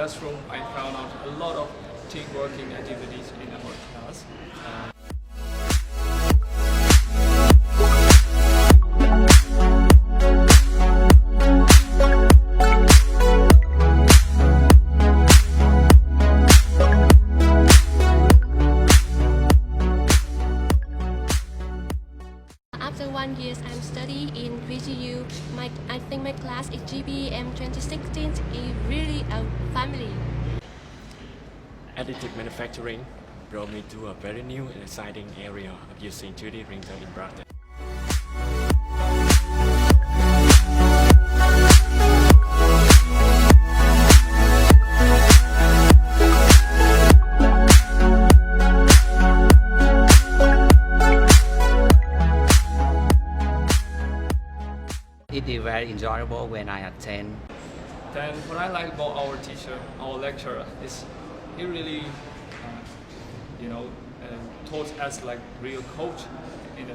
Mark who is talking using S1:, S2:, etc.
S1: classroom, I found out a lot of team working activities in our class.
S2: After 1 year I'm studying in VGU, I think my class in GPEM 2016 is really a family.
S3: Additive manufacturing brought me to a very new and exciting area of using 2D printer in practice.
S4: It is very enjoyable when I attend.
S1: Then what I like about our teacher, our lecturer, is he really, taught us like real coach in